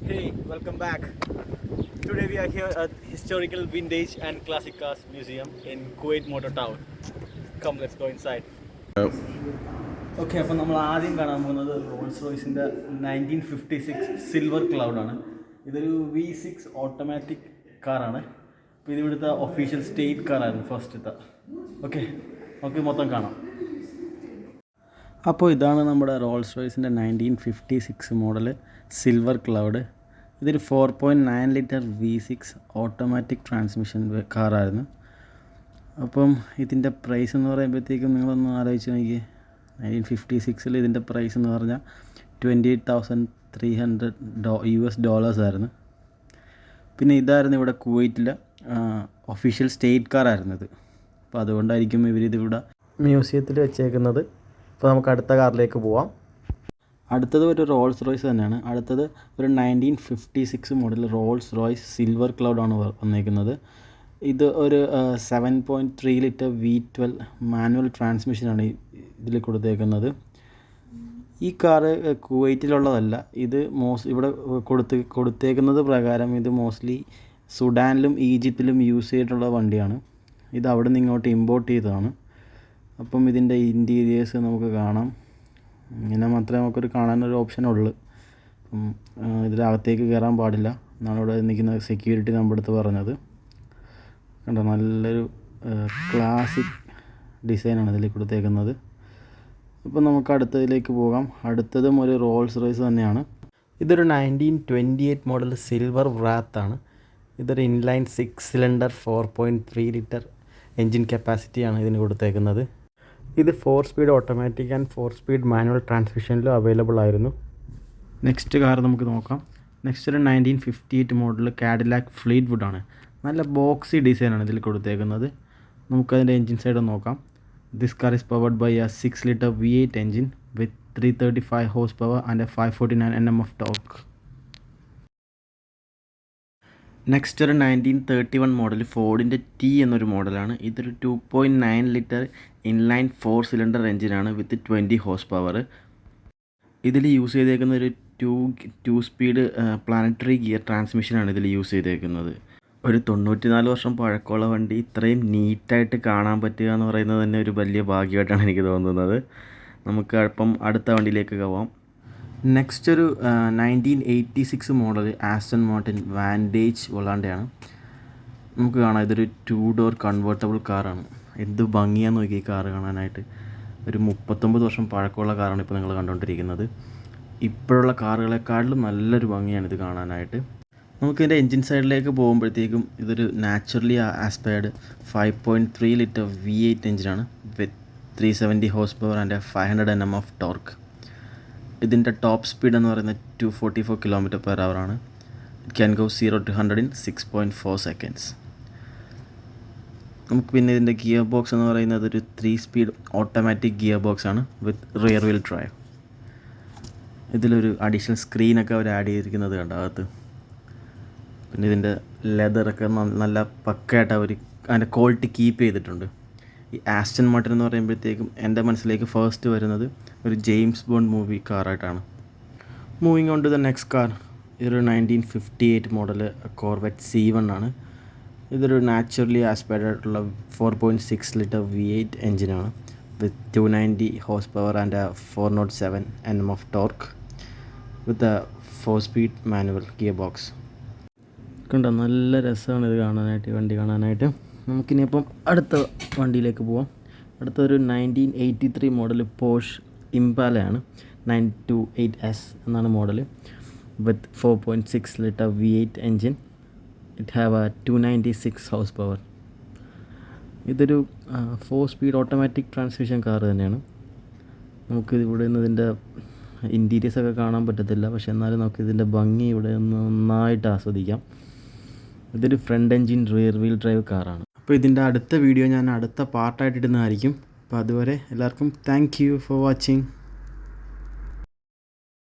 Hey, welcome back. Today we are here at Historical Vintage and Classic Cars Museum in Kuwait Motor Town. Come, let's go inside. Okay, അപ്പോൾ നമ്മൾ ആദ്യം കാണാൻ പോകുന്നത് Rolls റോയ്സിൻ്റെ 1956 silver ക്ലൗഡാണ്. ഇതൊരു V6 automatic കാറാണ്. അപ്പോൾ ഇത് ഇവിടുത്തെ ഒഫീഷ്യൽ സ്റ്റേറ്റ് കാറായിരുന്നു ഫസ്റ്റത്തെ. ഓക്കെ, നമുക്ക് മൊത്തം കാണാം. അപ്പോൾ ഇതാണ് നമ്മുടെ റോൾസ് റോയ്സിൻ്റെ 1956 മോഡൽ സിൽവർ ക്ലൗഡ്. ഇതൊരു 4.9 ലിറ്റർ V6 ഓട്ടോമാറ്റിക് ട്രാൻസ്മിഷൻ കാറായിരുന്നു. അപ്പം ഇതിൻ്റെ പ്രൈസ് എന്ന് പറയുമ്പോഴത്തേക്കും നിങ്ങളൊന്ന് ആലോചിച്ച് നോക്കിയേ. 1956 ഇതിൻ്റെ പ്രൈസ് എന്ന് പറഞ്ഞാൽ $28,300 ആയിരുന്നു. പിന്നെ ഇതായിരുന്നു ഇവിടെ കുവൈറ്റിലെ ഒഫീഷ്യൽ സ്റ്റേറ്റ് കാറായിരുന്നു ഇത്. അപ്പോൾ അതുകൊണ്ടായിരിക്കും ഇവരിതിവിടെ മ്യൂസിയത്തിൽ വെച്ചേക്കുന്നത്. അപ്പോൾ നമുക്ക് അടുത്ത കാറിലേക്ക് പോവാം. അടുത്തത് ഒരു റോൾസ് റോയ്സ് തന്നെയാണ്. അടുത്തത് ഒരു 1956 മോഡൽ റോൾസ് റോയ്സ് സിൽവർ ക്ലൗഡാണ് വന്നേക്കുന്നത്. ഇത് ഒരു 7.3 ലിറ്റർ V12 മാനുവൽ ട്രാൻസ്മിഷനാണ് ഇതിൽ കൊടുത്തേക്കുന്നത്. ഈ കാറ് കുവൈറ്റിലുള്ളതല്ല. ഇത് ഇവിടെ കൊടുത്തേക്കുന്നത് പ്രകാരം ഇത് മോസ്റ്റ്ലി സുഡാനിലും ഈജിപ്തിലും യൂസ് ചെയ്തിട്ടുള്ള വണ്ടിയാണ്. ഇത് അവിടെ നിന്ന് ഇങ്ങോട്ട് ഇമ്പോർട്ട് ചെയ്തതാണ്. അപ്പം ഇതിൻ്റെ ഇൻറ്റീരിയേഴ്സ് നമുക്ക് കാണാം. ഇങ്ങനെ മാത്രമേ നമുക്കൊരു കാണാനൊരു ഓപ്ഷനുള്ളൂ. ഇതിനകത്തേക്ക് കയറാൻ പാടില്ല എന്നാണ് ഇവിടെ നിൽക്കുന്ന സെക്യൂരിറ്റി നമ്മുടെ അടുത്ത് പറഞ്ഞത്. കണ്ടോ, നല്ലൊരു ക്ലാസിക് ഡിസൈനാണ് ഇതിൽ കൊടുത്തേക്കുന്നത്. അപ്പോൾ നമുക്ക് അടുത്തതിലേക്ക് പോകാം. അടുത്തതും ഒരു റോൾസ് റോയ്സ് തന്നെയാണ്. ഇതൊരു 1928 മോഡൽ സിൽവർ വ്രാത്താണ്. ഇതൊരു ഇൻലൈൻ 6 സിലിണ്ടർ 4.3 ലിറ്റർ എൻജിൻ കപ്പാസിറ്റിയാണ് ഇതിന് കൊടുത്തേക്കുന്നത്. ഇത് 4 speed automatic and 4 speed manual ട്രാൻസ്മിഷനിലും അവൈലബിൾ ആയിരുന്നു. നെക്സ്റ്റ് കാർ നമുക്ക് നോക്കാം. നെക്സ്റ്റ് ഒരു 1958 മോഡൽ കാഡിലാക്ക് ഫ്ലീറ്റ് വുഡാണ്. നല്ല ബോക്സി ഡിസൈനാണ് ഇതിൽ കൊടുത്തേക്കുന്നത്. നമുക്കതിൻ്റെ എൻജിൻ സൈഡ് നോക്കാം. This car is powered by a 6 litre V8 engine with 335 horse power and a 549 Nm of torque. Next ഒരു 1931 മോഡൽ ഫോർഡിൻ്റെ T എന്നൊരു മോഡലാണ്. ഇതൊരു 2.9 ലിറ്റർ ഇൻലൈൻ 4 സിലിണ്ടർ എൻജിനാണ് വിത്ത് 20 ഹോഴ്സ് പവർ. ഇതിൽ യൂസ് ചെയ്തേക്കുന്ന ഒരു ടു സ്പീഡ് പ്ലാനറ്ററി ഗിയർ ട്രാൻസ്മിഷനാണ് ഇതിൽ യൂസ് ചെയ്തേക്കുന്നത്. ഒരു 94 വർഷം പഴക്കമുള്ള വണ്ടി ഇത്രയും നീറ്റായിട്ട് കാണാൻ പറ്റുക എന്ന് പറയുന്നത് തന്നെ ഒരു വലിയ ഭാഗ്യമായിട്ടാണ് എനിക്ക് തോന്നുന്നത്. നമുക്ക് അപ്പം അടുത്ത വണ്ടിയിലേക്ക് പോവാം. നെക്സ്റ്റ് ഒരു 1986 മോഡൽ ആസ്റ്റൺ മാർട്ടിൻ വാൻറ്റേജ് വൊളാൻ്റെയാണ്. നമുക്ക് കാണാം ഇതൊരു 2 ഡോർ കൺവേർട്ടബിൾ കാറാണ്. എന്ത് ഭംഗിയാന്ന് നോക്കി ഈ കാറ് കാണാനായിട്ട്. ഒരു 39 വർഷം പഴക്കമുള്ള കാറാണ് ഇപ്പോൾ നിങ്ങൾ കണ്ടുകൊണ്ടിരിക്കുന്നത്. ഇപ്പോഴുള്ള കാറുകളെക്കാളും നല്ലൊരു ഭംഗിയാണ് ഇത് കാണാനായിട്ട്. നമുക്കിതിൻ്റെ എൻജിൻ സൈഡിലേക്ക് പോകുമ്പോഴത്തേക്കും ഇതൊരു നാച്ചുറലി ആസ്പയർഡ് 5.3 ലിറ്റർ V8 എൻജിനാണ് with 370 horse power and 500 Nm of torque. ഇതിൻ്റെ ടോപ്പ് സ്പീഡ് എന്ന് പറയുന്നത് 244 km/h ആണ്. It can go 0 to 100 in 6.4 seconds. നമുക്ക് പിന്നെ ഇതിൻ്റെ ഗിയർ ബോക്സ് എന്ന് പറയുന്നത് ഒരു 3 സ്പീഡ് ഓട്ടോമാറ്റിക് ഗിയർ ബോക്സ് ആണ് വിത്ത് റിയർ വീൽ ഡ്രൈവ്. ഇതിലൊരു അഡീഷണൽ സ്ക്രീനൊക്കെ അവർ ആഡ് ചെയ്തിരിക്കുന്നത് കണ്ടോ അകത്ത്. പിന്നെ ഇതിൻ്റെ ലെതറൊക്കെ നല്ല പക്കയായിട്ട് അവർ അതിൻ്റെ ക്വാളിറ്റി കീപ്പ് ചെയ്തിട്ടുണ്ട്. ഈ ആസ്റ്റൺ മാർട്ടിൻ എന്ന് പറയുമ്പോഴത്തേക്കും എൻ്റെ മനസ്സിലേക്ക് ഫസ്റ്റ് വരുന്നത് ഒരു ജെയിംസ് ബോണ്ട് മൂവി കാറായിട്ടാണ്. Moving on to the next car. ഇതൊരു 1958 മോഡൽ കോർവെറ്റ് C1 ആണ്. ഇതൊരു നാച്ചുറലി ആസ്പയർഡ് ആയിട്ടുള്ള 4.6 ലിറ്റർ V8 എൻജിനാണ് with 290 horse power and 407 Nm of torque with 4 speed manual gear box. കണ്ടോ, നല്ല രസമാണ് ഇത് കാണാനായിട്ട്, വണ്ടി കാണാനായിട്ട്. നമുക്കിനിയിപ്പം അടുത്ത വണ്ടിയിലേക്ക് പോവാം. അടുത്തൊരു 1983 മോഡൽ പോഷ് ഇംപാലയാണ്. 928S എന്നാണ് model with 4.6 litre V8 engine. It have A 296 horse power. ഇതൊരു 4 സ്പീഡ് ഓട്ടോമാറ്റിക് ട്രാൻസ്മിഷൻ കാർ തന്നെയാണ്. നമുക്ക് ഇവിടെ നിന്ന് ഇതിൻ്റെ ഇൻറ്റീരിയേഴ്സൊക്കെ കാണാൻ പറ്റത്തില്ല, പക്ഷേ എന്നാലും നമുക്ക് ഇതിൻ്റെ ഭംഗി ഇവിടെ നിന്ന് നന്നായിട്ട് ആസ്വദിക്കാം. ഇതൊരു front engine rear wheel drive കാറാണ്. അപ്പോൾ ഇതിൻ്റെ അടുത്ത വീഡിയോ ഞാൻ അടുത്ത പാർട്ടായിട്ട് ഇടുന്നതായിരിക്കും. അപ്പോൾ അതുവരെ എല്ലാവർക്കും താങ്ക് യു ഫോർ വാച്ചിങ്.